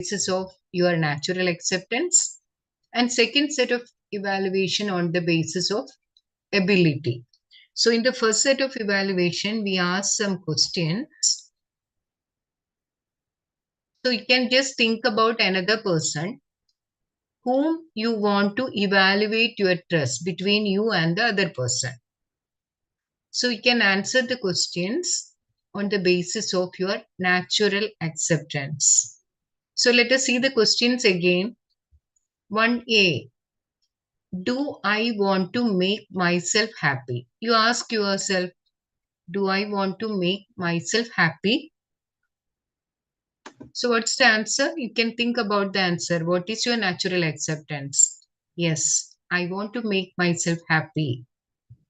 basis of your natural acceptance, and second set of evaluation on the basis of ability. So in the first set of evaluation, we ask some questions. So you can just think about another person whom you want to evaluate your trust between you and the other person. So you can answer the questions on the basis of your natural acceptance. So let us see the questions again. 1A. Do I want to make myself happy? You ask yourself, do I want to make myself happy? So what's the answer? You can think about the answer. What is your natural acceptance? Yes, I want to make myself happy.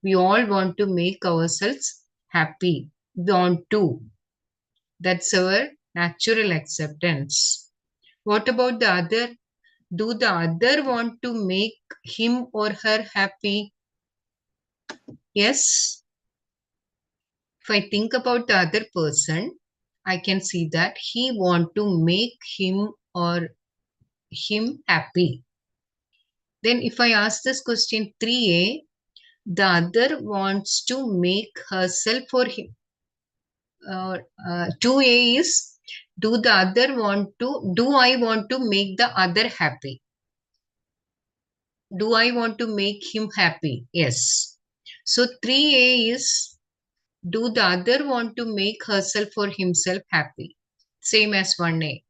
We all want to make ourselves happy. We want to. That's our natural acceptance. What about the other? Do the other want to make him or her happy? Yes. If I think about the other person, I can see that he want to make him or him happy. Then if I ask this question 3A, the other wants to make herself or him. 2A is, do I want to make the other happy? Do I want to make him happy? Yes. So 3A is, do the other want to make herself or himself happy? Same as 1A.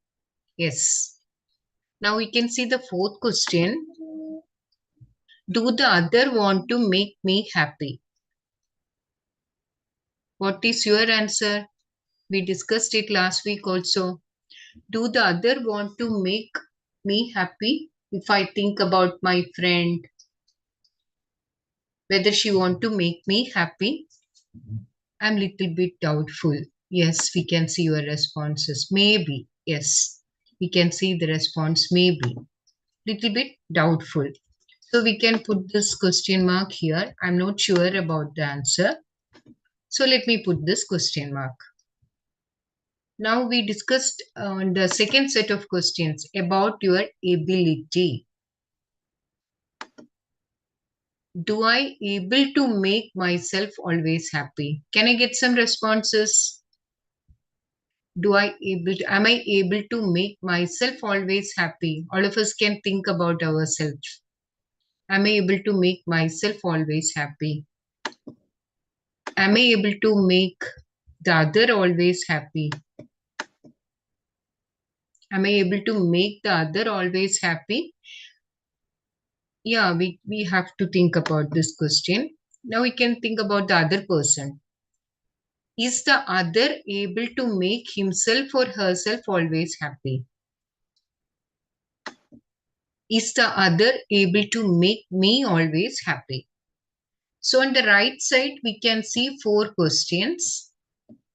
Yes. Now we can see the fourth question. Do the other want to make me happy? What is your answer? We discussed it last week also. Do the other want to make me happy? If I think about my friend, whether she want to make me happy, I'm little bit doubtful. Yes, we can see your responses. Maybe. Yes, we can see the response. Maybe. Little bit doubtful. So we can put this question mark here. I'm not sure about the answer. So let me put this question mark. Now we discussed on the second set of questions about your ability. Do I able to make myself always happy? Can I get some responses? Am I able to make myself always happy? All of us can think about ourselves. Am I able to make myself always happy? Am I able to make the other always happy? Am I able to make the other always happy? Yeah, we have to think about this question. Now we can think about the other person. Is the other able to make himself or herself always happy? Is the other able to make me always happy? So on the right side, we can see 4 questions.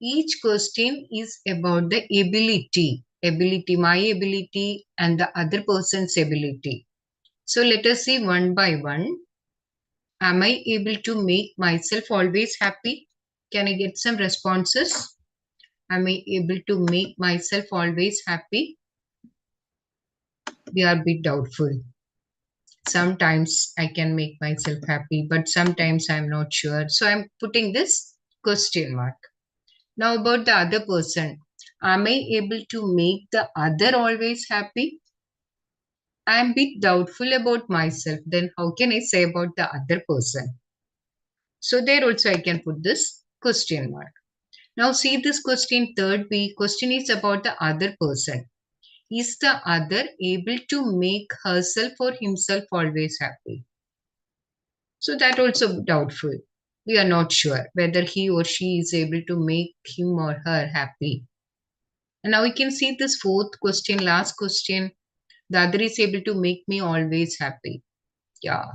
Each question is about the ability, my ability and the other person's ability. So let us see one by one. Am I able to make myself always happy? Can I get some responses? Am I able to make myself always happy? We are a bit doubtful. Sometimes I can make myself happy, but sometimes I'm not sure. So I'm putting this question mark. Now about the other person. Am I able to make the other always happy? I'm a bit doubtful about myself. Then how can I say about the other person? So there also I can put this question mark. Now see this question 3rd B. Question is about the other person. Is the other able to make herself or himself always happy? So that also doubtful. We are not sure whether he or she is able to make him or her happy. And now we can see this 4th question, last question. The other is able to make me always happy. Yeah,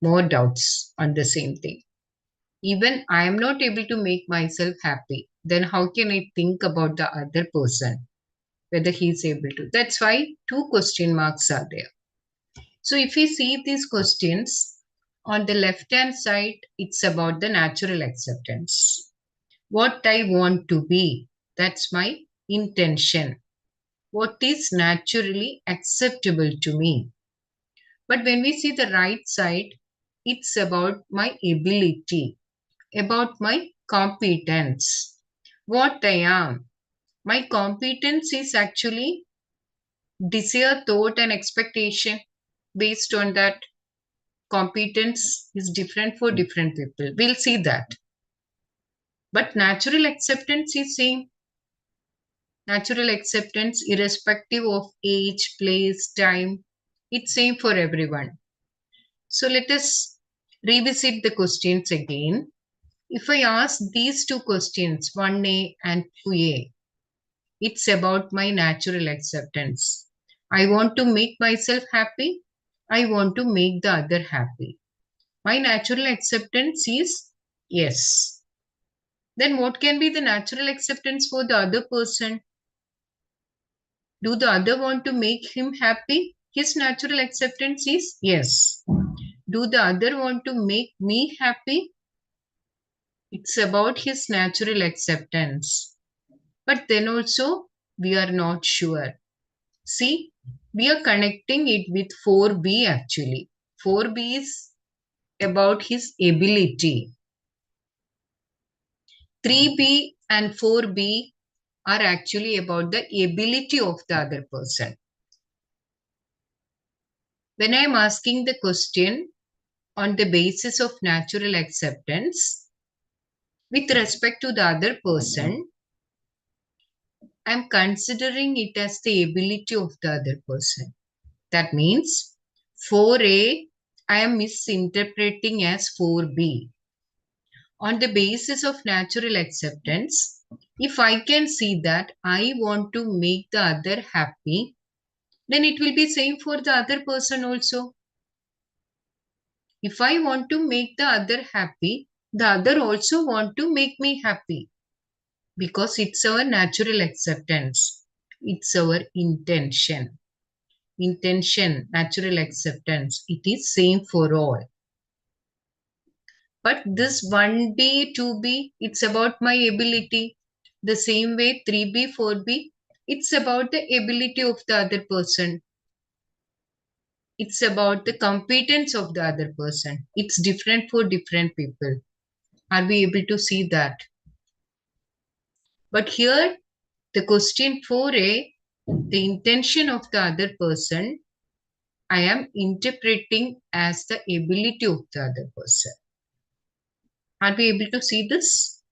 more doubts on the same thing. Even I am not able to make myself happy. Then how can I think about the other person? Whether he is able to. That's why 2 question marks are there. So if we see these questions, on the left hand side, it's about the natural acceptance. What I want to be, that's my intention. what is naturally acceptable to me. But when we see the right side, it's about my ability, about my competence, what I am. My competence is actually desire, thought, and expectation. Based on that, competence is different for different people. We'll see that. But natural acceptance is same. Natural acceptance, irrespective of age, place, time, it's same for everyone. So let us revisit the questions again. If I ask these two questions, 1A and 2A, it's about my natural acceptance. I want to make myself happy. I want to make the other happy. My natural acceptance is yes. Then what can be the natural acceptance for the other person? Do the other want to make him happy? His natural acceptance is yes. Do the other want to make me happy? It's about his natural acceptance. But then also, we are not sure. See, we are connecting it with 4B actually. 4B is about his ability. 3B and 4B are actually about the ability of the other person. When I am asking the question on the basis of natural acceptance with respect to the other person, I am considering it as the ability of the other person. That means 4A I am misinterpreting as 4B. On the basis of natural acceptance, if I can see that I want to make the other happy, then it will be same for the other person also. If I want to make the other happy, the other also want to make me happy because it's our natural acceptance. It's our intention. Intention, natural acceptance, it is same for all. But this 1B, 2B, it's about my ability. The same way 3B, 4B, it's about the ability of the other person. It's about the competence of the other person. It's different for different people. Are we able to see that? But here, the question 4A, the intention of the other person, I am interpreting as the ability of the other person. Are we able to see this?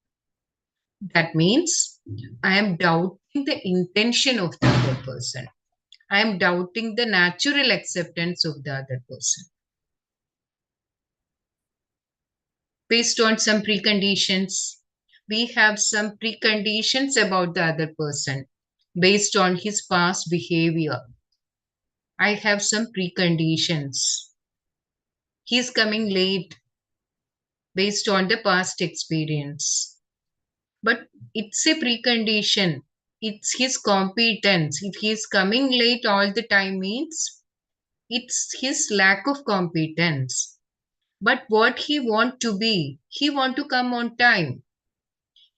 That means I am doubting the intention of the other person. I am doubting the natural acceptance of the other person. Based on some preconditions, we have some preconditions about the other person based on his past behavior. I have some preconditions. He is coming late based on the past experience. But it's a precondition. It's his competence. If he is coming late all the time means it's his lack of competence. But what he want to be, he want to come on time.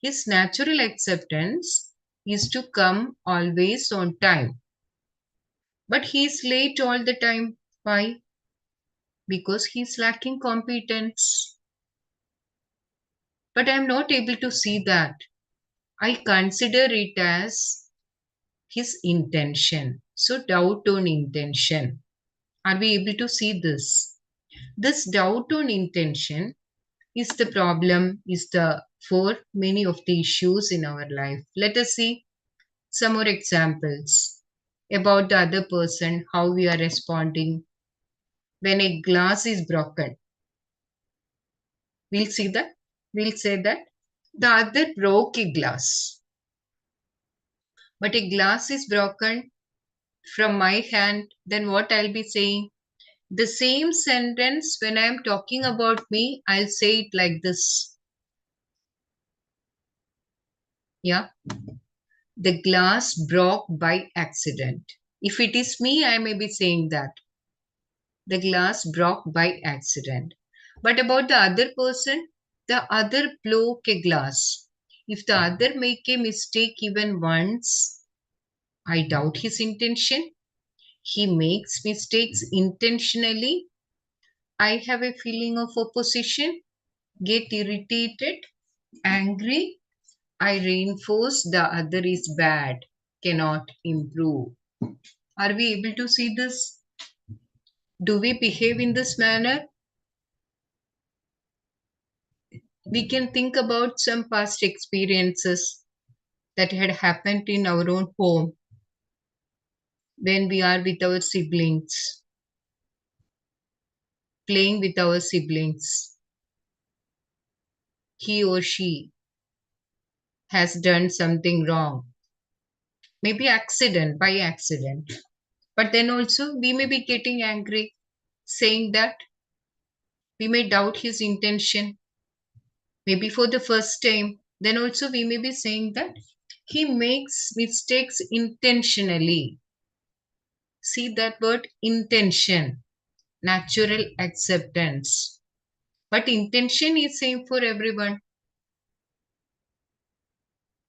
His natural acceptance is to come always on time. But he is late all the time. Why? Because he is lacking competence. But I am not able to see that. I consider it as his intention. So doubt on intention. Are we able to see this? This doubt on intention is the problem, is the for many of the issues in our life. Let us see some more examples about the other person, how we are responding when a glass is broken. We'll see that. We'll say that the other broke a glass, but a glass is broken from my hand. Then what I'll be saying? The same sentence when I'm talking about me, I'll say it like this. Yeah. The glass broke by accident. If it is me, I may be saying that. The glass broke by accident. But about the other person, the other broke a glass. If the other make a mistake even once, I doubt his intention. He makes mistakes intentionally. I have a feeling of opposition, get irritated, angry. I reinforce the other is bad, cannot improve. Are we able to see this? Do we behave in this manner? We can think about some past experiences that had happened in our own home when we are with our siblings, playing with our siblings. He or she has done something wrong, maybe accident, by accident. But then also we may be getting angry, saying that we may doubt his intention, maybe for the first time. Then also we may be saying that he makes mistakes intentionally. See that word intention, natural acceptance. But intention is same for everyone.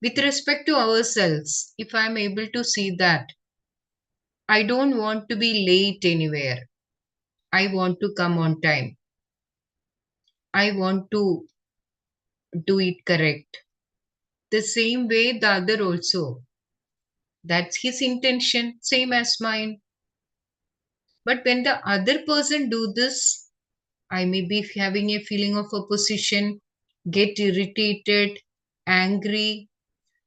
With respect to ourselves, if I am able to see that I don't want to be late anywhere, I want to come on time, I want to do it correct. The same way the other also. That's his intention, same as mine. But when the other person do this, I may be having a feeling of opposition, get irritated, angry.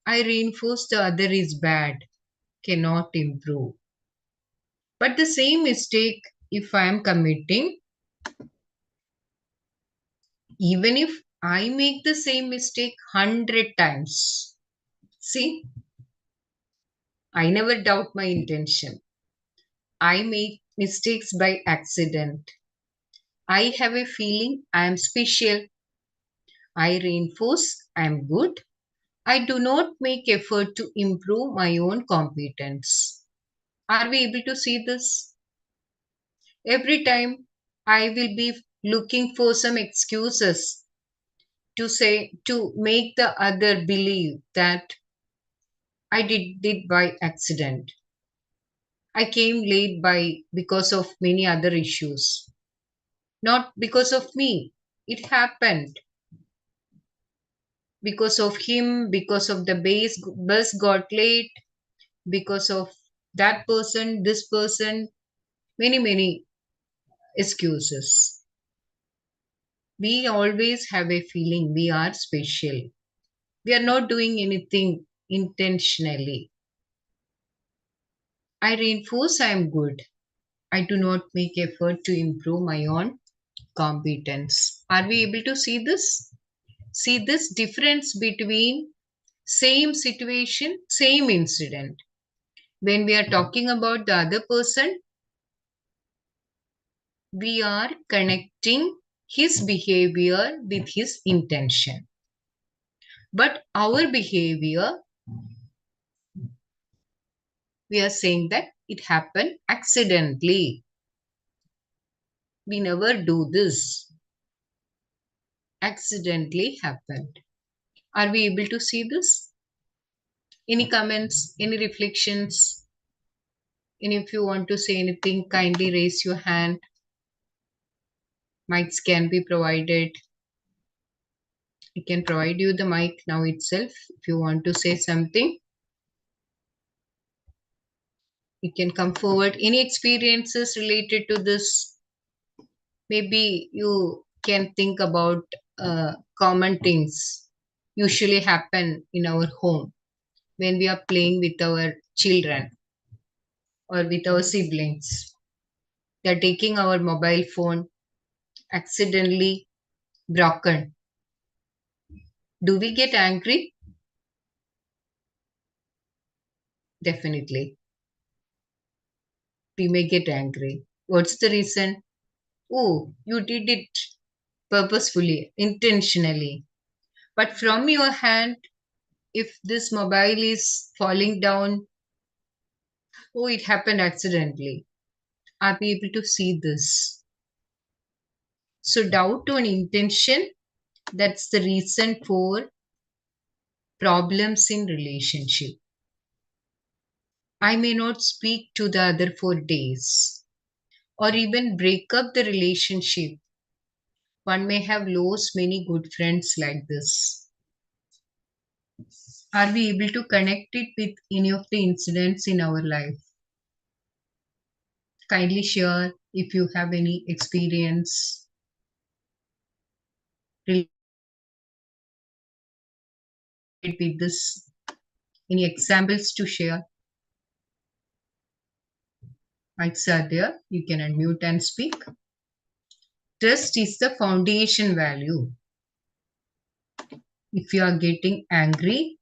I reinforce the other is bad, cannot improve. But the same mistake, if I am committing, even if I make the same mistake 100 times, see, I never doubt my intention. I make mistakes by accident. I have a feeling I am special. I reinforce I am good. I do not make effort to improve my own competence. Are we able to see this? Every time I will be looking for some excuses to say, to make the other believe that I did it by accident. I came late by because of many other issues, not because of me. It happened because of him, because of the bus got late, because of that person, this person, many excuses. We always have a feeling we are special. We are not doing anything intentionally. I reinforce I am good. I do not make effort to improve my own competence. Are we able to see this? See this difference between same situation, same incident. When we are talking about the other person, we are connecting his behavior with his intention. But our behavior, we are saying that it happened accidentally. We never do this. Accidentally happened. Are we able to see this? Any comments, any reflections? And if you want to say anything, kindly raise your hand. Mics can be provided. I can provide you the mic now itself. If you want to say something, you can come forward. Any experiences related to this? Maybe you can think about common things usually happen in our home when we are playing with our children or with our siblings. They are taking our mobile phone, accidentally broken. Do we get angry? Definitely. We may get angry. What's the reason? Oh, you did it purposefully, intentionally. But from your hand, if this mobile is falling down, oh, it happened accidentally. Are we able to see this? So, doubt on intention, that's the reason for problems in relationship. I may not speak to the other for days or even break up the relationship. One may have lost many good friends like this. Are we able to connect it with any of the incidents in our life? Kindly share if you have any experience related with this, any examples to share. Mics are there. You can unmute and speak. Trust is the foundation value. If you are getting angry,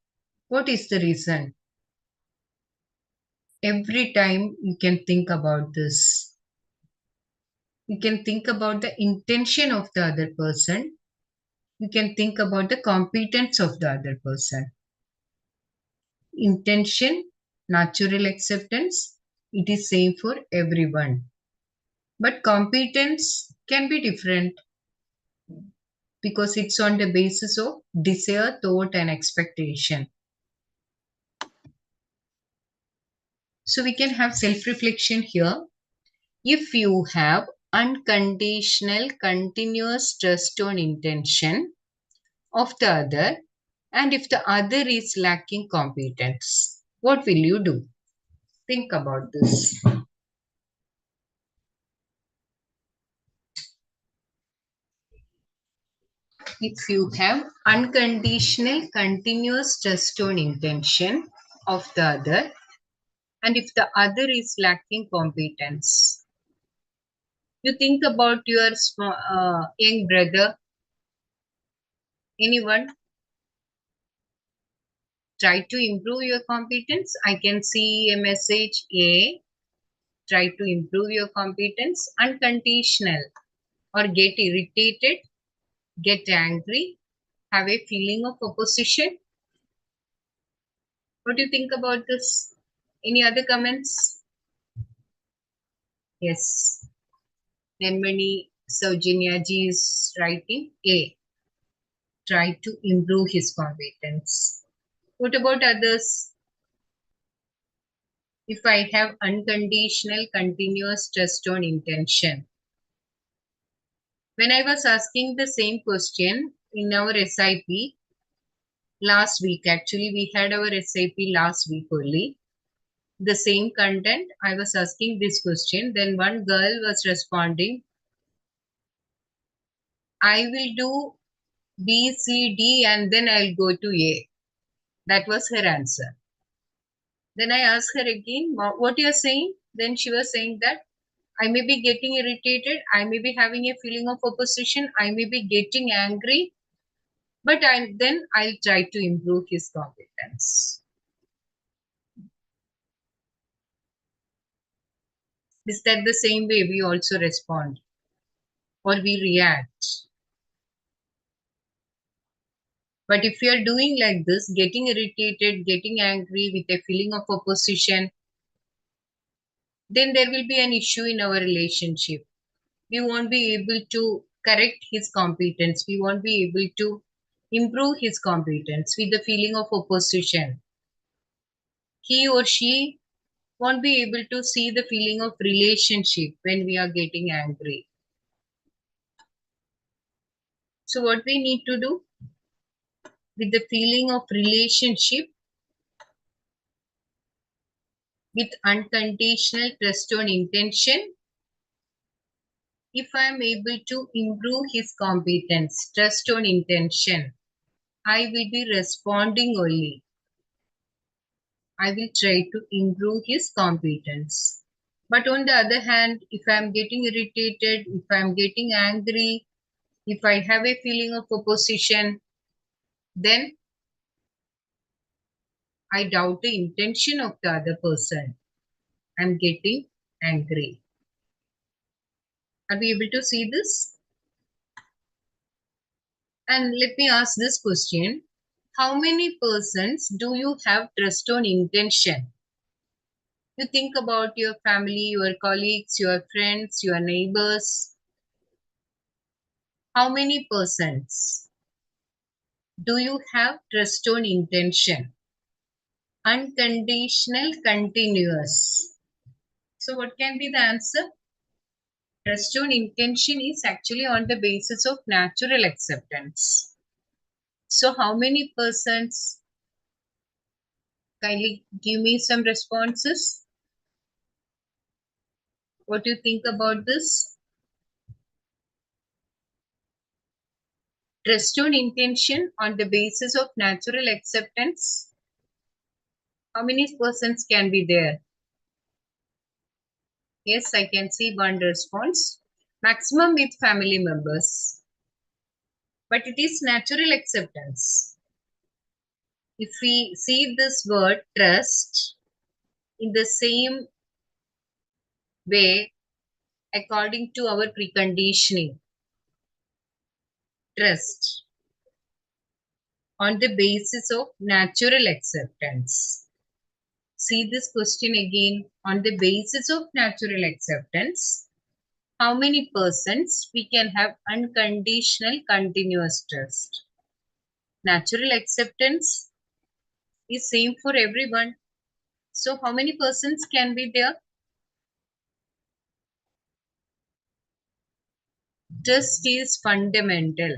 what is the reason? Every time you can think about this. You can think about the intention of the other person. You can think about the competence of the other person. Intention, natural acceptance, it is same for everyone. But competence can be different because it's on the basis of desire, thought, and expectation. So we can have self-reflection here. If you have unconditional, continuous trust on intention of the other, and if the other is lacking competence, what will you do? Think about this. If you have unconditional, continuous trust on intention of the other, and if the other is lacking competence, you think about your young brother, anyone, try to improve your competence. I can see a message A, try to improve your competence, unconditional, or get irritated, get angry, have a feeling of opposition. What do you think about this? Any other comments? Yes. Nenmani Saujanya ji is writing A. Try to improve his competence. What about others? If I have unconditional, continuous trust on intention. When I was asking the same question in our SIP last week, actually we had our SIP last week only. The same content, I was asking this question. Then one girl was responding, I will do B, C, D and then I'll go to A. That was her answer. Then I asked her again, what you are saying? Then she was saying that I may be getting irritated. I may be having a feeling of opposition. I may be getting angry. But then I'll try to improve his competence. Is that the same way we also respond or we react? But if we are doing like this, getting irritated, getting angry with a feeling of opposition, then there will be an issue in our relationship. We won't be able to correct his competence. We won't be able to improve his competence with the feeling of opposition. He or she won't be able to see the feeling of relationship when we are getting angry. So what we need to do with the feeling of relationship, with unconditional trust on intention, if I am able to improve his competence, trust on intention, I will be responding only. I will try to improve his competence. But on the other hand, if I am getting irritated, if I am getting angry, if I have a feeling of opposition, then I doubt the intention of the other person. I am getting angry. Are we able to see this? And let me ask this question. How many persons do you have trust on intention? You think about your family, your colleagues, your friends, your neighbors. How many persons do you have trust on intention? unconditional, continuous. So what can be the answer? Trust on intention is actually on the basis of natural acceptance. So how many persons? Kindly give me some responses. What do you think about this? Trust on intention on the basis of natural acceptance. How many persons can be there? Yes, I can see one response. Maximum with family members. But it is natural acceptance. If we see this word trust in the same way according to our preconditioning, trust on the basis of natural acceptance. See this question again. On the basis of natural acceptance, how many persons we can have unconditional continuous trust? Natural acceptance is same for everyone. So how many persons can be there? Trust is fundamental.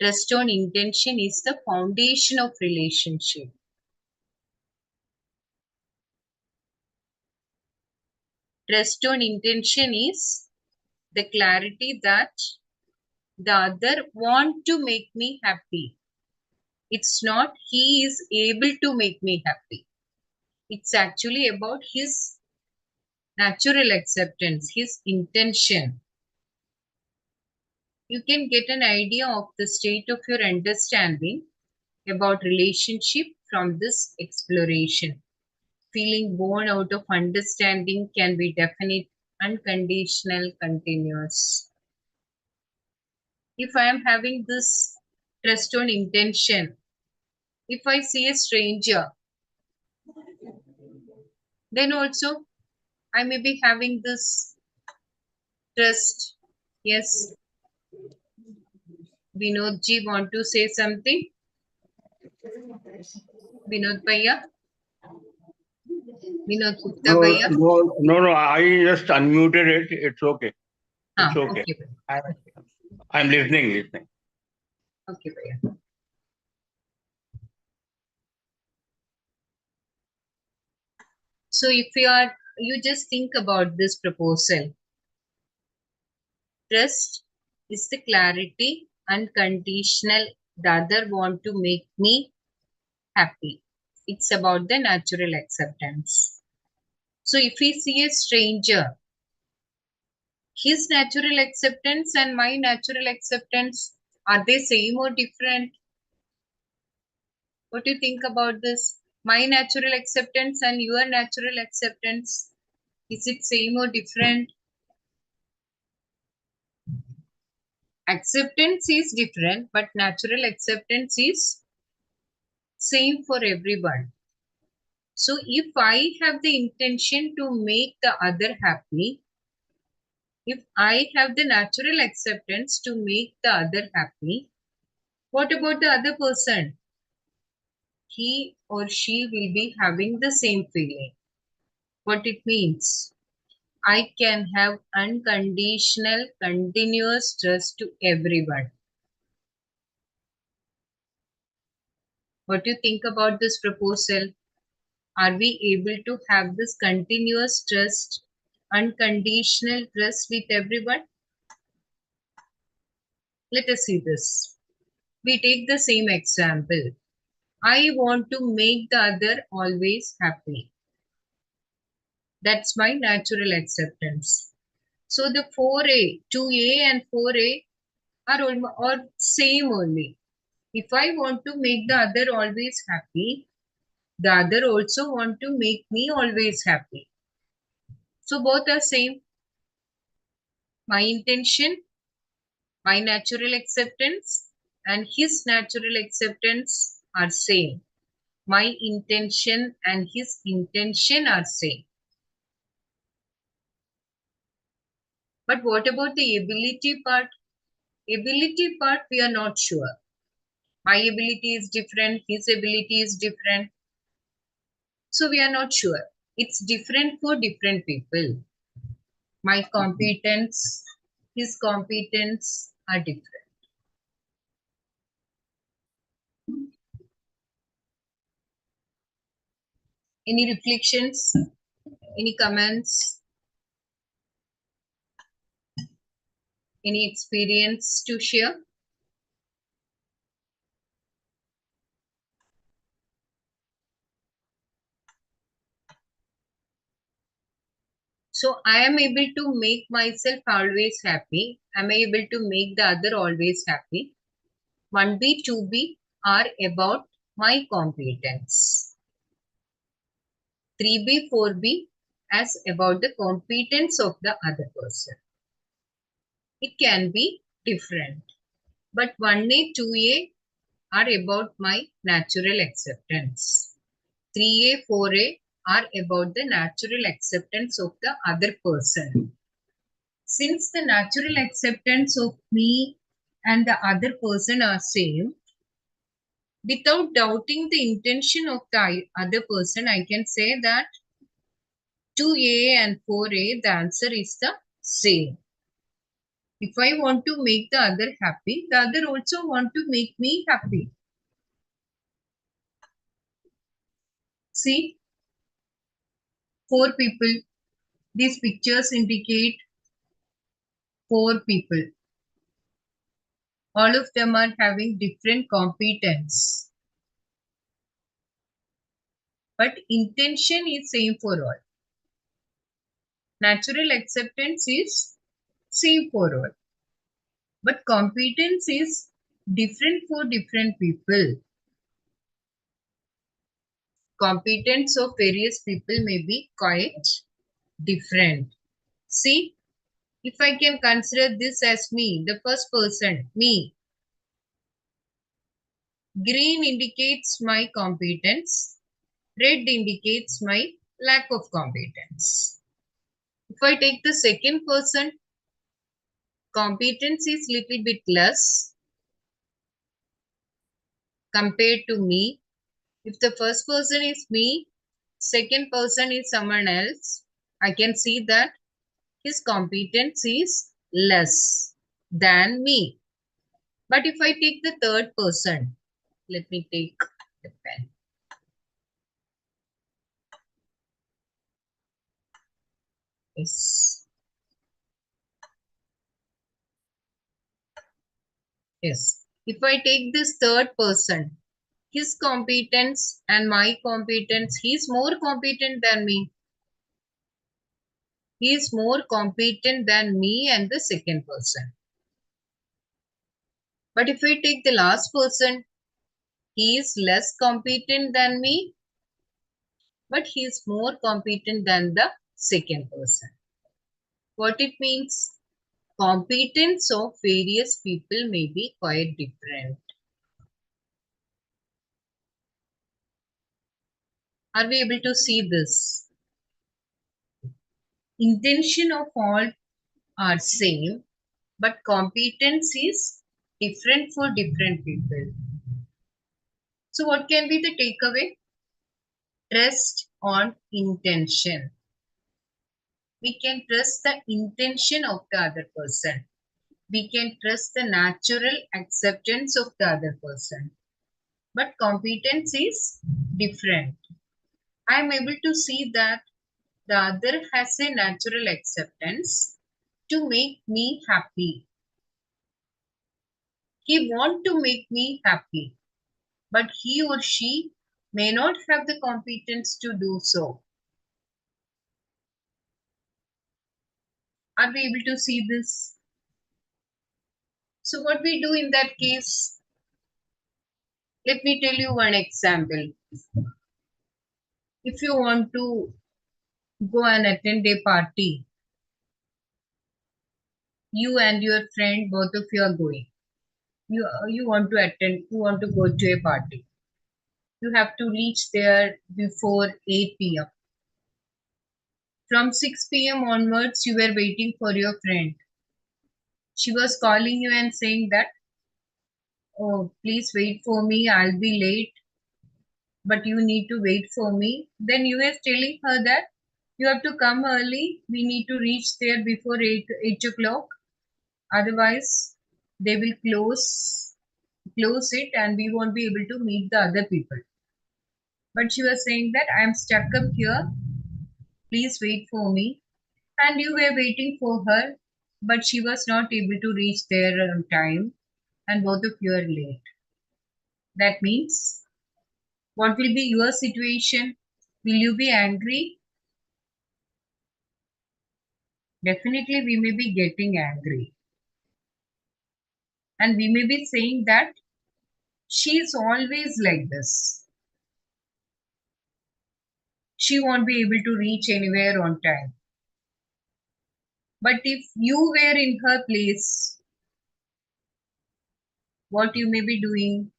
Trust on intention is the foundation of relationship. Trust on intention is the clarity that the other want to make me happy. It's not he is able to make me happy. It's actually about his natural acceptance, his intention. You can get an idea of the state of your understanding about relationship from this exploration. Feeling born out of understanding can be definite, unconditional, continuous. If I am having this trust on intention, if I see a stranger, then also I may be having this trust. Yes, Vinod ji want to say something? Vinod Bhaiya? Vinod Gupta No, Bhaiya? no, no, no. I just unmuted it. It's okay. It's okay. Okay, I, I'm listening. okay, Bhaiya. So if you just think about this proposal. Trust is the clarity, unconditional, the other want to make me happy. It's about the natural acceptance. So if we see a stranger, his natural acceptance and my natural acceptance, are they same or different? What do you think about this? My natural acceptance and your natural acceptance, is it same or different? Acceptance is different, but natural acceptance is same for everyone. So if I have the intention to make the other happy, if I have the natural acceptance to make the other happy, what about the other person? He or she will be having the same feeling. What it means? I can have unconditional, continuous trust to everyone. What do you think about this proposal? Are we able to have this continuous trust, unconditional trust with everyone? Let us see this. We take the same example. I want to make the other always happy. That's my natural acceptance. So the 4A, 2A and 4A are same only. If I want to make the other always happy, the other also want to make me always happy. So both are same. My intention, my natural acceptance and his natural acceptance are same. My intention and his intention are same. But what about the ability part? Ability part, we are not sure. My ability is different, his ability is different. So we are not sure. It's different for different people. My competence, his competence are different. Any reflections? Any comments? Any experience to share? So I am able to make myself always happy. I am able to make the other always happy. 1B, 2B are about my competence. 3B, 4B as about the competence of the other person. It can be different. But 1A, 2A are about my natural acceptance. 3A, 4A are about the natural acceptance of the other person. Since the natural acceptance of me and the other person are same, without doubting the intention of the other person, I can say that 2A and 4A, the answer is the same. If I want to make the other happy, the other also want to make me happy. See, 4 people. These pictures indicate 4 people. All of them are having different competence. But intention is same for all. Natural acceptance is same for all. But competence is different for different people. Competence of various people may be quite different. See, if I can consider this as me, the first person, me, green indicates my competence, red indicates my lack of competence. If I take the second person, competence is little bit less compared to me. If the first person is me, second person is someone else, I can see that his competence is less than me. But if I take the third person, let me take the pen. Yes. Yes. If I take this third person, his competence and my competence, he is more competent than me. He is more competent than me and the second person. But if I take the last person, he is less competent than me, but he is more competent than the second person. What it means? Competence of various people may be quite different. Are we able to see this? Intention of all are same, but competence is different for different people. So what can be the takeaway? Trust on intention. We can trust the intention of the other person. We can trust the natural acceptance of the other person. But competence is different. I am able to see that the other has a natural acceptance to make me happy. He wants to make me happy, but he or she may not have the competence to do so. Are we able to see this? So what we do in that case, let me tell you one example. If you want to go and attend a party, you and your friend, both of you are going. You want to attend, you want to go to a party. You have to reach there before 8 p.m. From 6 p.m. onwards, you were waiting for your friend. She was calling you and saying that, oh, please wait for me, I'll be late. but you need to wait for me. Then you were telling her that you have to come early. We need to reach there before 8 o'clock. Otherwise, they will close it and we won't be able to meet the other people. But she was saying that I am stuck up here. Please wait for me. And you were waiting for her, but she was not able to reach there on time, and both of you are late. That means, what will be your situation? Will you be angry? Definitely, we may be getting angry. And we may be saying that she is always like this. She won't be able to reach anywhere on time. But if you were in her place, what you may be doing?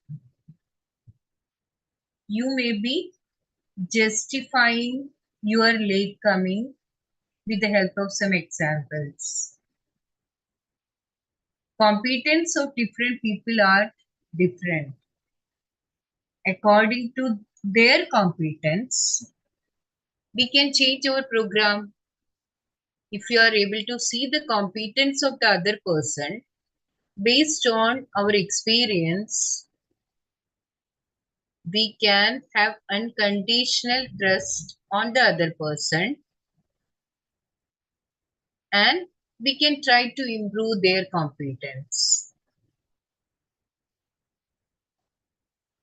You may be justifying your late coming with the help of some examples. Competence of different people are different. According to their competence, we can change our program. If you are able to see the competence of the other person based on our experience, we can have unconditional trust on the other person and we can try to improve their competence.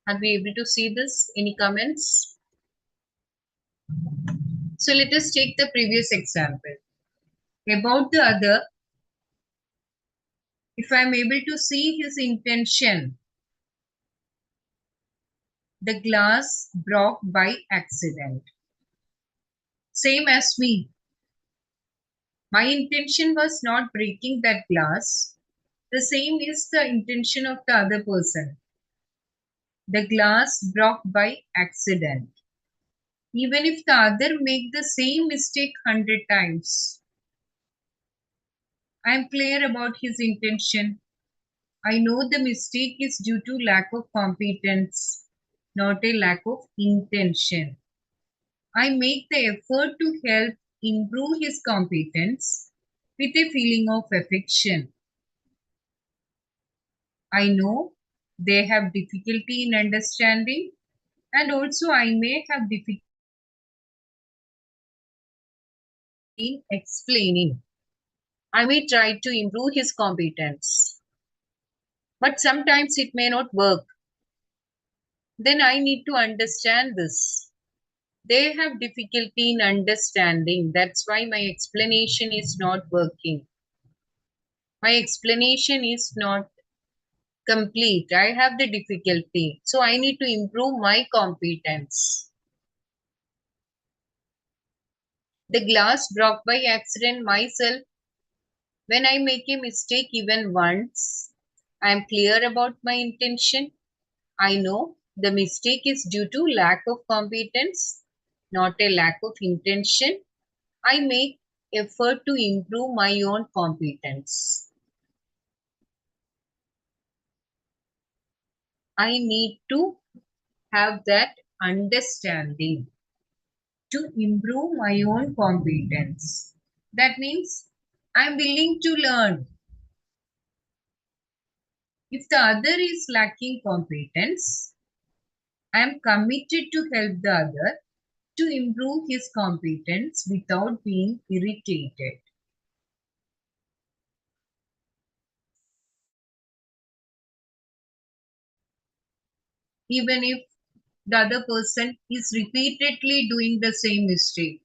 Are we able to see this? Any comments? So let us take the previous example. About the other, if I am able to see his intention, the glass broke by accident. Same as me. My intention was not breaking that glass. The same is the intention of the other person. The glass broke by accident. Even if the other make the same mistake 100 times, I am clear about his intention. I know the mistake is due to lack of competence, not a lack of intention. I make the effort to help improve his competence with a feeling of affection. I know they have difficulty in understanding, and also I may have difficulty in explaining. I may try to improve his competence, but sometimes it may not work. Then I need to understand this. They have difficulty in understanding. That's why my explanation is not working. My explanation is not complete. I have the difficulty. So I need to improve my competence. The glass broke by accident myself. When I make a mistake even once, I am clear about my intention. I know the mistake is due to lack of competence, not a lack of intention. I make effort to improve my own competence. I need to have that understanding to improve my own competence. That means I'm willing to learn. If the other is lacking competence, I am committed to help the other to improve his competence without being irritated. Even if the other person is repeatedly doing the same mistake,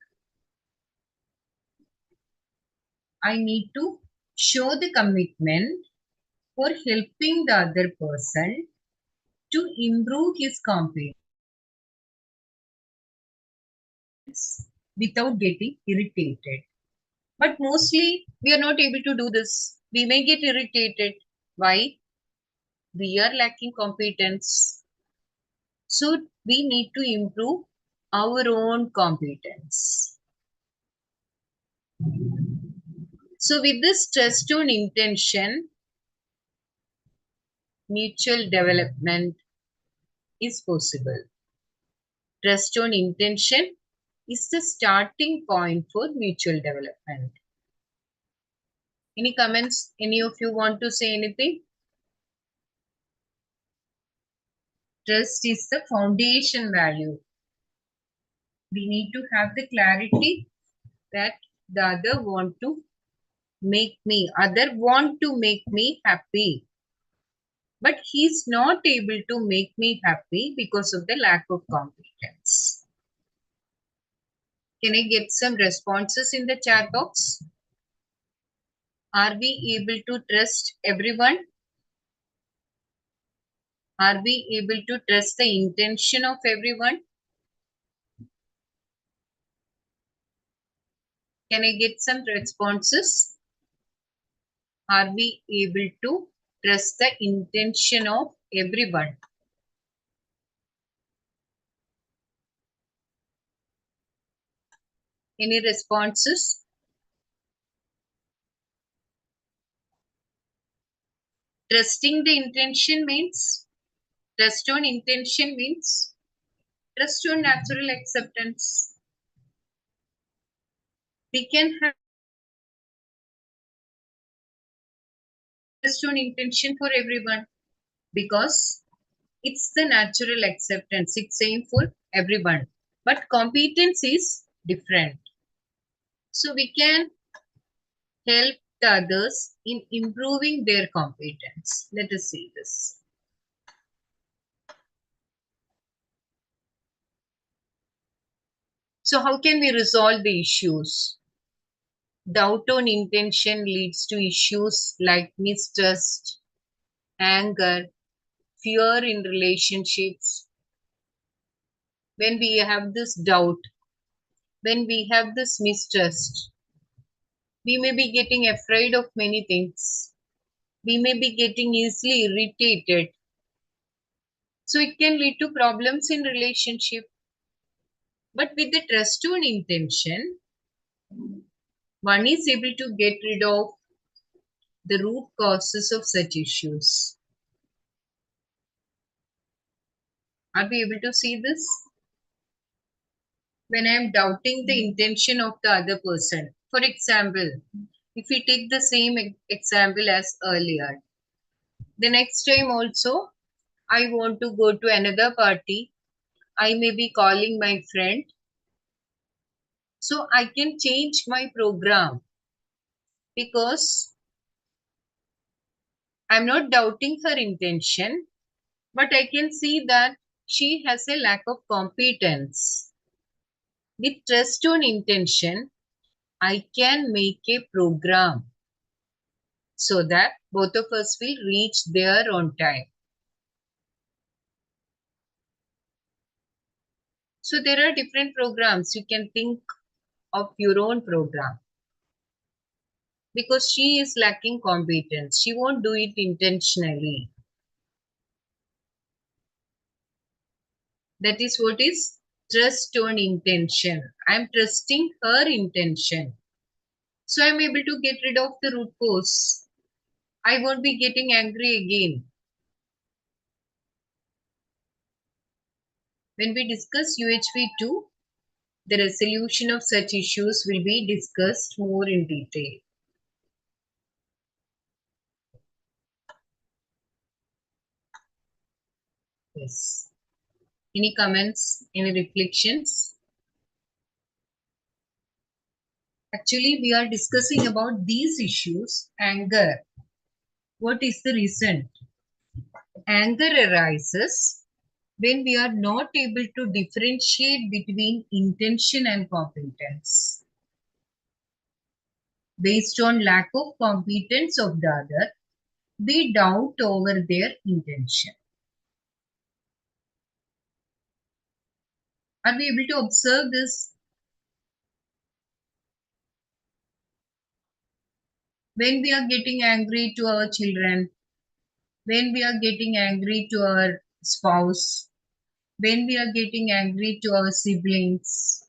I need to show the commitment for helping the other person to improve his competence without getting irritated. But mostly we are not able to do this. We may get irritated. Why? We are lacking competence. So we need to improve our own competence. So with this trust on intention, mutual development is possible. trust on intention is the starting point for mutual development. Any comments? Any of you want to say anything? Trust is the foundation value. We need to have the clarity that the other want to make me happy. But he's not able to make me happy because of the lack of competence. Can I get some responses in the chat box? Are we able to trust everyone? Are we able to trust the intention of everyone? Can I get some responses? Are we able to trust the intention of everyone? Any responses? Trusting the intention means, trust on intention means, trust on natural acceptance. We can have trust on intention for everyone because it's the natural acceptance. It's same for everyone. But competence is different. So we can help the others in improving their competence. Let us see this. So how can we resolve the issues? Doubt on intention leads to issues like mistrust, anger, fear in relationships. When we have this doubt, when we have this mistrust, we may be getting afraid of many things. We may be getting easily irritated. So it can lead to problems in relationship. But with the trust on intention, one is able to get rid of the root causes of such issues. Are we able to see this? When I am doubting the intention of the other person. For example, if we take the same example as earlier, the next time also I want to go to another party, I may be calling my friend. So I can change my program because I'm not doubting her intention, but I can see that she has a lack of competence. With trust on intention, I can make a program so that both of us will reach there on time. So there are different programs. You can think of your own program. Because she is lacking competence. She won't do it intentionally. That is what is trust on intention. I am trusting her intention. So I am able to get rid of the root cause. I won't be getting angry again. When we discuss UHV2, the resolution of such issues will be discussed more in detail. Yes. Any comments? Any reflections? Actually, we are discussing about these issues. Anger. What is the reason? Anger arises when we are not able to differentiate between intention and competence. Based on lack of competence of the other, we doubt over their intention. Are we able to observe this? When we are getting angry to our children, when we are getting angry to our spouse, when we are getting angry to our siblings,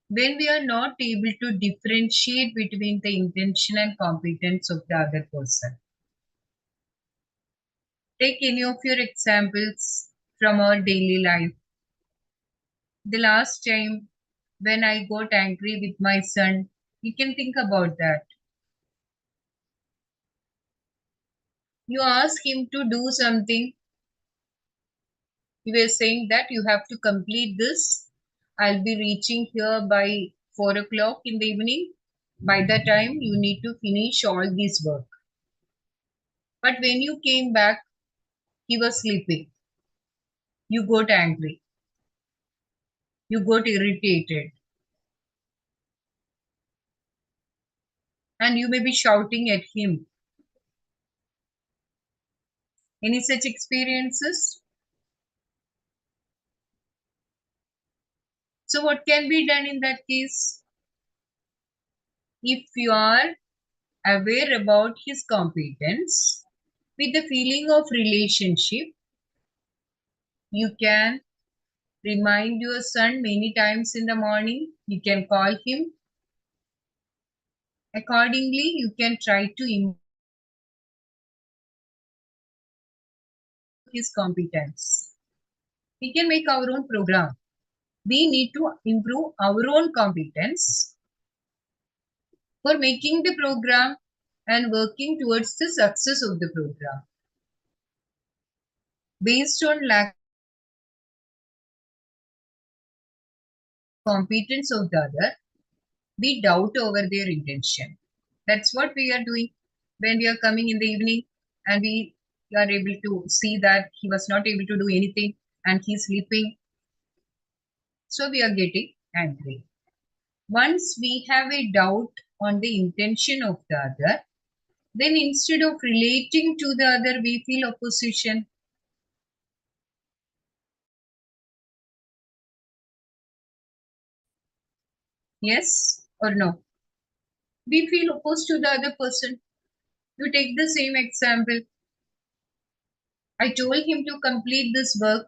when we are not able to differentiate between the intention and competence of the other person. Take any of your examples. from our daily life. The last time when I got angry with my son, you can think about that. You ask him to do something. You were saying that you have to complete this. I'll be reaching here by 4 o'clock in the evening. By that time, you need to finish all this work. But when you came back, he was sleeping. You got angry. You got irritated. And you may be shouting at him. Any such experiences? So what can be done in that case? If you are aware about his competence, with the feeling of relationship, you can remind your son many times in the morning. You can call him. Accordingly, you can try to improve his competence. We can make our own program. We need to improve our own competence for making the program and working towards the success of the program. Based on lack of competence of the other, we doubt over their intention. That's what we are doing when we are coming in the evening and we are able to see that he was not able to do anything and he's sleeping. So we are getting angry. Once we have a doubt on the intention of the other, then instead of relating to the other, we feel opposition. Yes or no? We feel opposed to the other person. You take the same example. I told him to complete this work,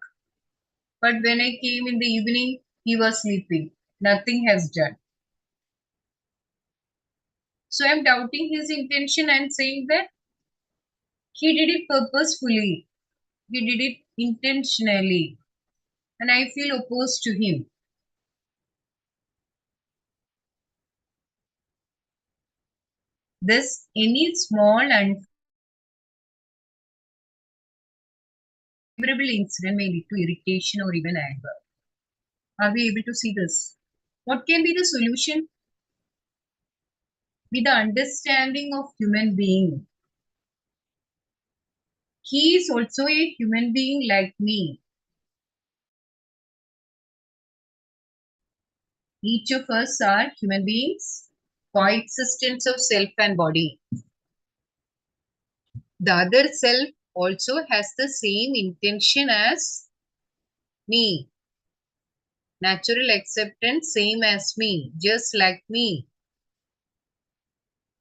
but when I came in the evening, he was sleeping. Nothing has done. So I'm doubting his intention and saying that he did it purposefully. He did it intentionally. And I feel opposed to him. Thus, any small and unfavorable incident may lead to irritation or even anger. Are we able to see this? What can be the solution? With the understanding of human being. He is also a human being like me. Each of us are human beings, coexistence of self and body. The other self also has the same intention as me. Natural acceptance, same as me, just like me.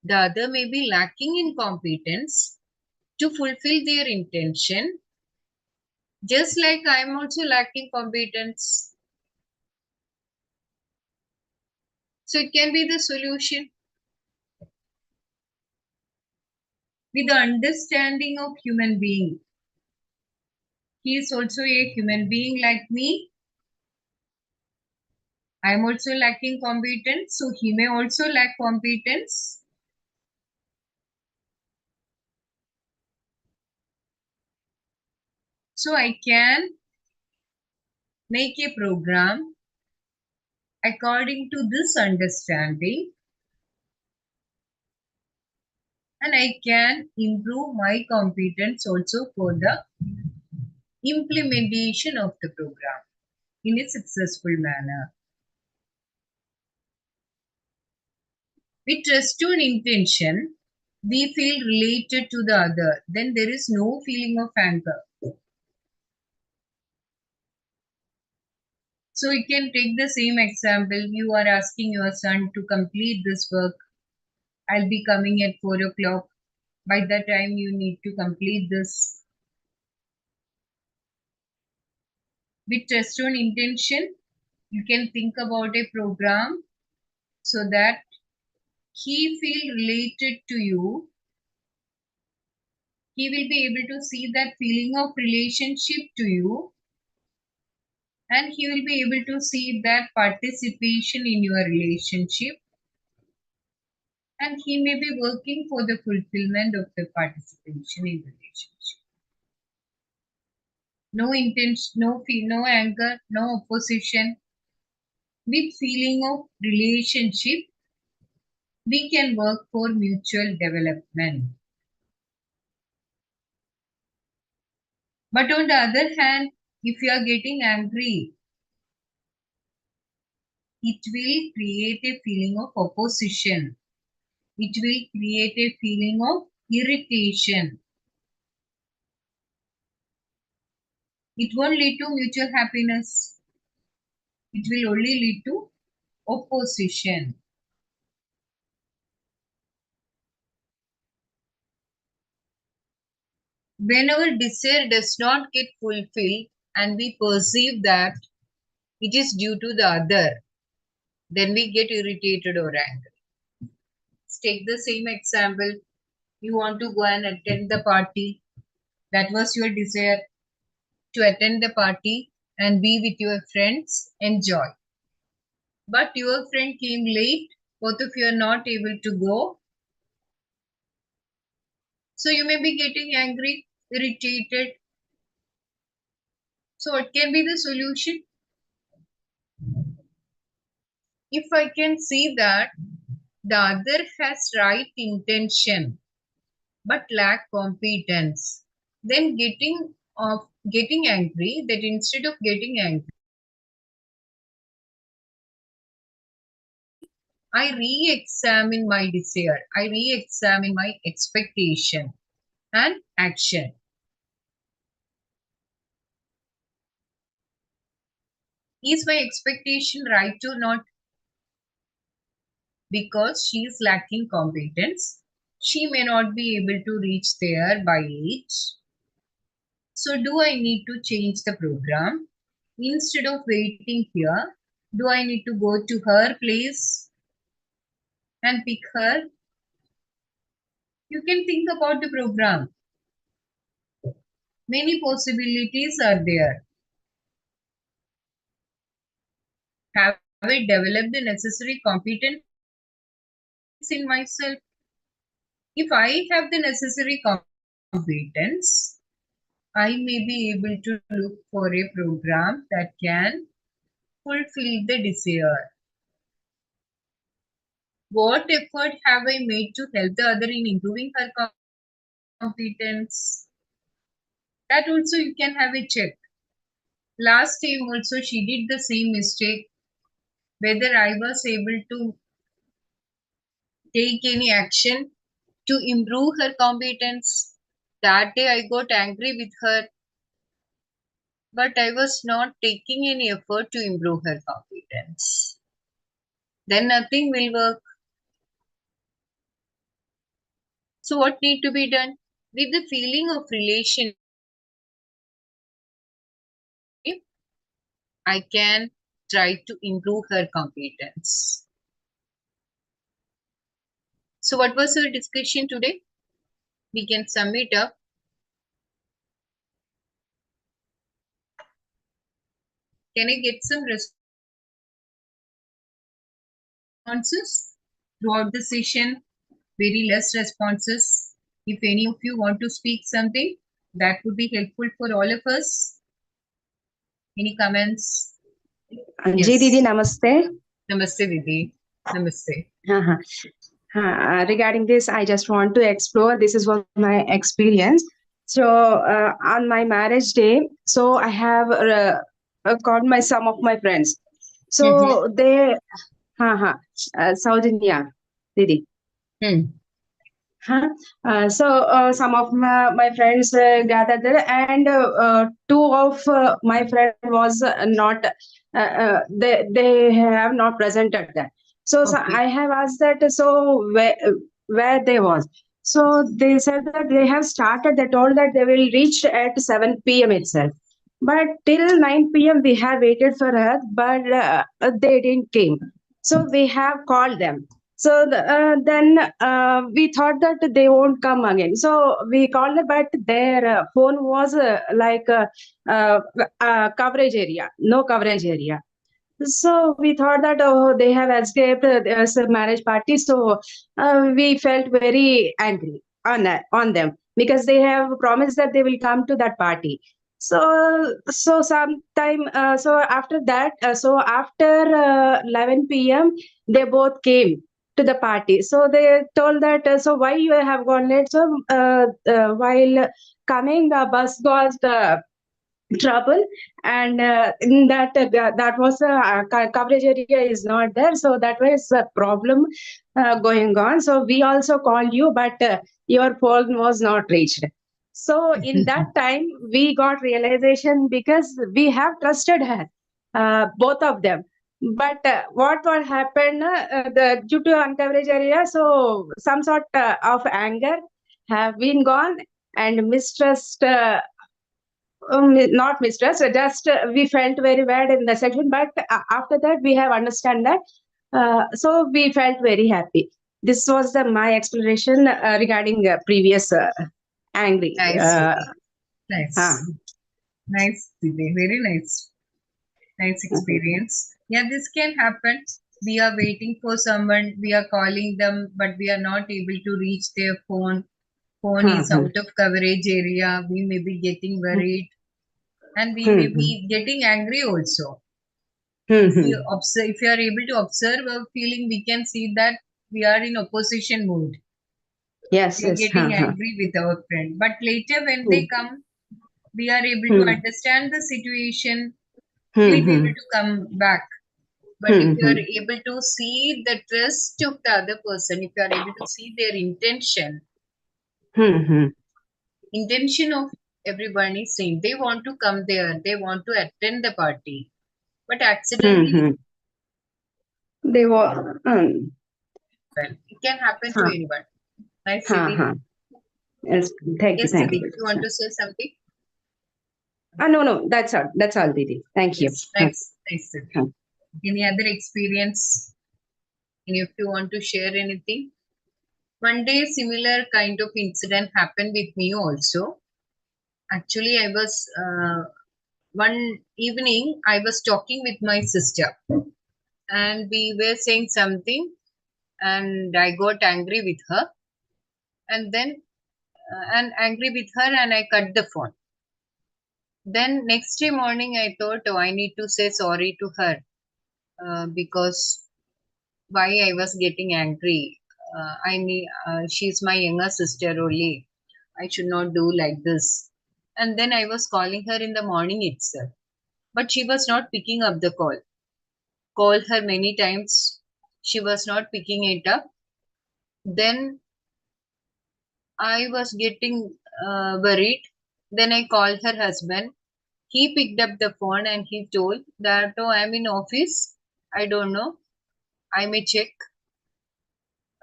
The other may be lacking in competence to fulfill their intention, just like I am also lacking competence. So it can be the solution. With the understanding of human being. He is also a human being like me. I am also lacking competence, so he may also lack competence. So I can make a program according to this understanding and I can improve my competence also for the implementation of the program in a successful manner. With trust on intention, we feel related to the other. Then there is no feeling of anger. So you can take the same example. You are asking your son to complete this work. I'll be coming at 4 o'clock. By that time, you need to complete this. With trust on intention, you can think about a program so that he feel related to you. He will be able to see that feeling of relationship to you And he will be able to see that participation in your relationship, and he may be working for the fulfillment of the participation in relationship. No intention, no anger, no opposition. With feeling of relationship, we can work for mutual development. But on the other hand, if you are getting angry, it will create a feeling of opposition. It will create a feeling of irritation. It won't lead to mutual happiness. It will only lead to opposition. When our desire does not get fulfilled and we perceive that it is due to the other, then we get irritated or angry. Let's take the same example. You want to go and attend the party. That was your desire, to attend the party and be with your friends, enjoy. But your friend came late, both of you are not able to go. So you may be getting angry, irritated. So what can be the solution? If I can see that the other has right intention but lack competence, then getting angry, that instead of getting angry, I re-examine my desire, I re-examine my expectation and action. Is my expectation right or not? Because she is lacking competence, she may not be able to reach there by 8. So do I need to change the program? Instead of waiting here, do I need to go to her place and pick her? You can think about the program. Many possibilities are there. Have I developed the necessary competence in myself? If I have the necessary competence, I may be able to look for a program that can fulfill the desire. What effort have I made to help the other in improving her competence? That also you can have a check. Last time also she did the same mistake. Whether I was able to take any action to improve her competence. That day I got angry with her, but I was not taking any effort to improve her competence. Then nothing will work. So what need to be done? With the feeling of relationship, I can try to improve her competence. So what was our discussion today? We can sum it up. Can I get some responses? Throughout the session, very less responses. If any of you want to speak something, that would be helpful for all of us. Any comments? Ji Didi, namaste. Namaste, Didi. Namaste. Regarding this, I just want to explore. This is what my experience. So on my marriage day, so I have called some of my friends. So they, South India, Didi. Some of my friends gathered there, and two of my friend was not they have not presented that. So I have asked that, so where they was. So they said that they have started. They told that they will reach at 7 p.m. itself. But till 9 p.m. we have waited for her, but they didn't came. So we have called them. So then we thought that they won't come again. So we called them, but their phone was uh, coverage area, no coverage area. So we thought that, oh, they have escaped as a marriage party. So we felt very angry on them, because they have promised that they will come to that party. So sometime, so after that, so after 11 p.m. they both came to the party. So they told that, so why you have gone late? So while coming, the bus got trouble, and in that that was coverage area is not there, so that was a problem going on. So we also called you, but your phone was not reached. So in that time we got realization, because we have trusted her, both of them. But what happened, due to uncoverage area, so some sort of anger have been gone, and mistrust, not mistrust, just we felt very bad in the section. But after that we have understand that, so we felt very happy. This was my explanation regarding previous angry. Nice, Didi. Nice. Huh. Nice, Didi. Very nice. Nice experience. Yeah, this can happen. We are waiting for someone, we are calling them, but we are not able to reach their phone. Phone is out of coverage area. We may be getting worried, and we may be getting angry also. If you are able to observe our feeling, we can see that we are in opposition mood. Yes, We are yes. getting angry with our friend. But later when they come, we are able to understand the situation. We'll be able to come back. But if you are able to see the trust of the other person, if you are able to see their intention, intention of everyone is same. They want to come there. They want to attend the party. But accidentally, They were. it can happen to anyone. Nice, Siddhi. Yes, thank you, Yes, thank Siddhi, you. you want to say something? No, that's all, Didi. Thank you. Yes, nice, Siddhi. Any other experience? And if you want to share anything? One day, similar kind of incident happened with me also. Actually, I was one evening, I was talking with my sister, and we were saying something, and I got angry with her, and then and angry with her, and I cut the phone. Then next day morning, I thought, oh, I need to say sorry to her because why I was getting angry. She's my younger sister only. I should not do like this. And then I was calling her in the morning itself, but she was not picking up the call. Called her many times, she was not picking it up. Then I was getting worried. Then I called her husband. He picked up the phone and he told that, oh, I'm in office. I don't know. I may check.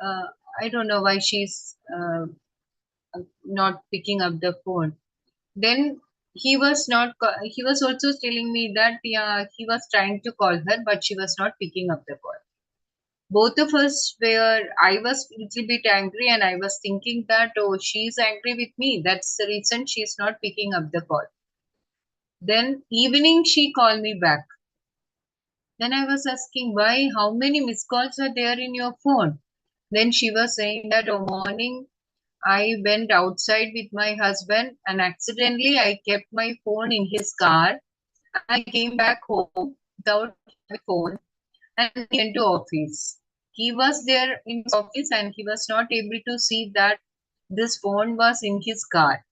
Uh, I don't know why she's not picking up the phone. Then he was not. He was also telling me that yeah, he was trying to call her, but she was not picking up the call. Both of us were. I was a little bit angry, and I was thinking that oh, she's angry with me. That's the reason she's not picking up the call. Then evening she called me back. Then I was asking why, how many missed calls are there in your phone? Then she was saying that oh, morning I went outside with my husband and accidentally I kept my phone in his car. I came back home without my phone and he went to office. He was there in his office and he was not able to see that this phone was in his car.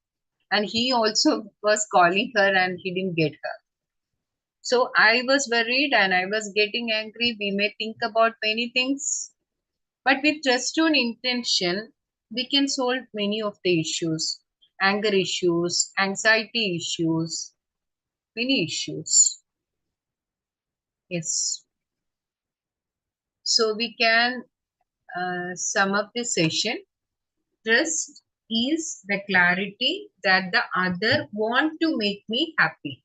And he also was calling her and he didn't get her. So I was worried and I was getting angry. We may think about many things, but with trust on intention, we can solve many of the issues, anger issues, anxiety issues, many issues. Yes. So we can sum up this session. Trust is the clarity that the other want to make me happy.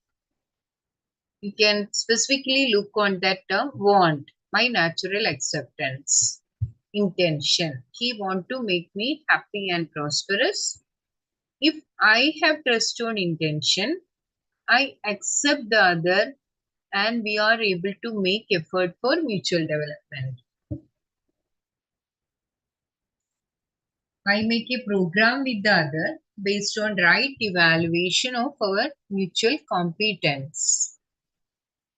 You can specifically look on that term want, my natural acceptance. intention. He want to make me happy and prosperous. If I have trust on intention, I accept the other and we are able to make effort for mutual development. I make a program with the other based on right evaluation of our mutual competence.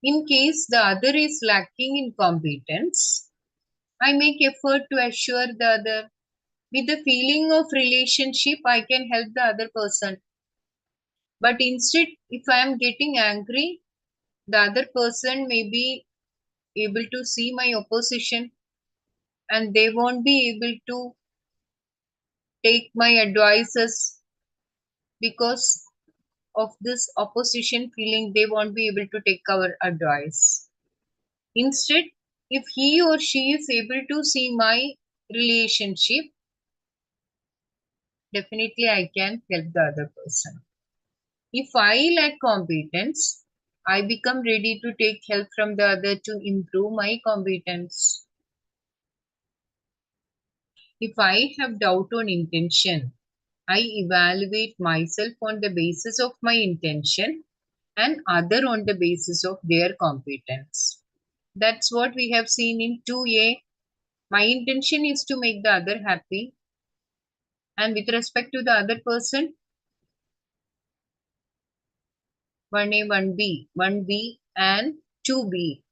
In case the other is lacking in competence, I make effort to assure the other. With the feeling of relationship, I can help the other person. But instead, if I am getting angry, the other person may be able to see my opposition and they won't be able to take my advices because of this opposition feeling. They won't be able to take our advice. Instead, if he or she is able to see my relationship, definitely I can help the other person. If I lack competence, I become ready to take help from the other to improve my competence. If I have doubt on intention, I evaluate myself on the basis of my intention and other on the basis of their competence. That's what we have seen in 2A. My intention is to make the other happy. And with respect to the other person, 1A, 1B, 1B and 2B.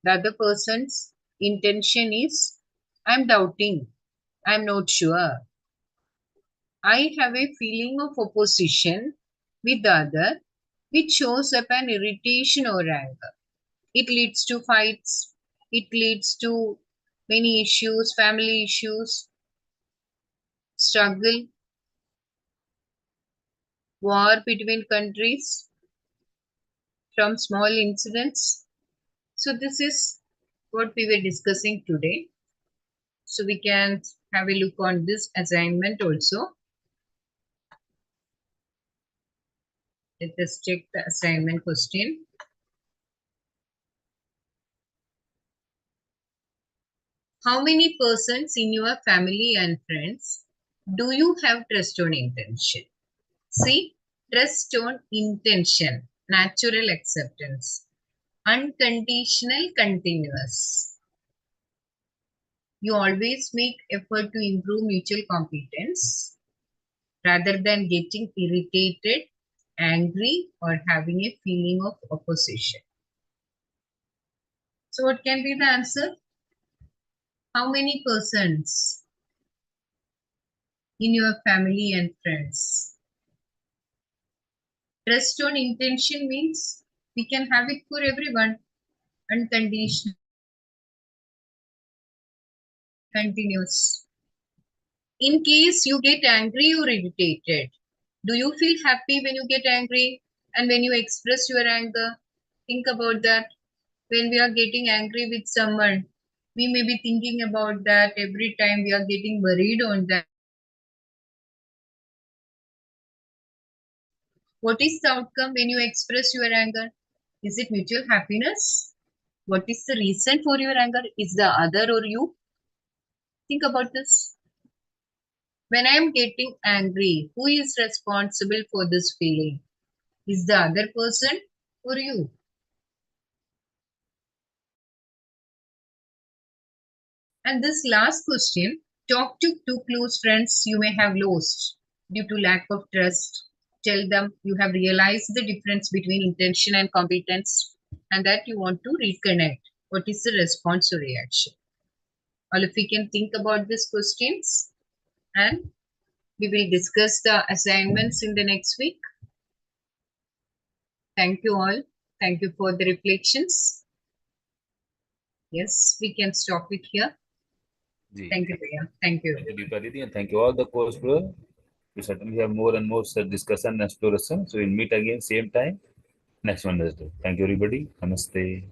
The other person's intention is, I'm doubting, I'm not sure. I have a feeling of opposition with the other, which shows up an irritation or anger. It leads to fights, it leads to many issues, family issues, struggle, war between countries from small incidents. So this is what we were discussing today. So we can have a look on this assignment also. Let us check the assignment question. How many persons in your family and friends do you have trust on intention? See, trust on intention, natural acceptance, unconditional, continuous. You always make effort to improve mutual competence rather than getting irritated, angry, or having a feeling of opposition. So what can be the answer? How many persons in your family and friends? Trust on intention means we can have it for everyone. Unconditional, continuous. In case you get angry or irritated, do you feel happy when you get angry and when you express your anger? Think about that. When we are getting angry with someone, we may be thinking about that every time. We are getting worried on that. What is the outcome when you express your anger? Is it mutual happiness? What is the reason for your anger? Is the other or you? Think about this. When I am getting angry, who is responsible for this feeling? Is the other person or you? And this last question, talk to two close friends you may have lost due to lack of trust. Tell them you have realized the difference between intention and competence and that you want to reconnect. What is the response or reaction? All of you can think about these questions and we will discuss the assignments in the next week. Thank you all. Thank you for the reflections. Yes, we can stop it here. Thank you, Priya. Thank you. Thank you, Deepa Didi, and thank you all the course brother. We certainly have more and more discussion and exploration. So we'll meet again same time next Wednesday. Thank you, everybody. Namaste.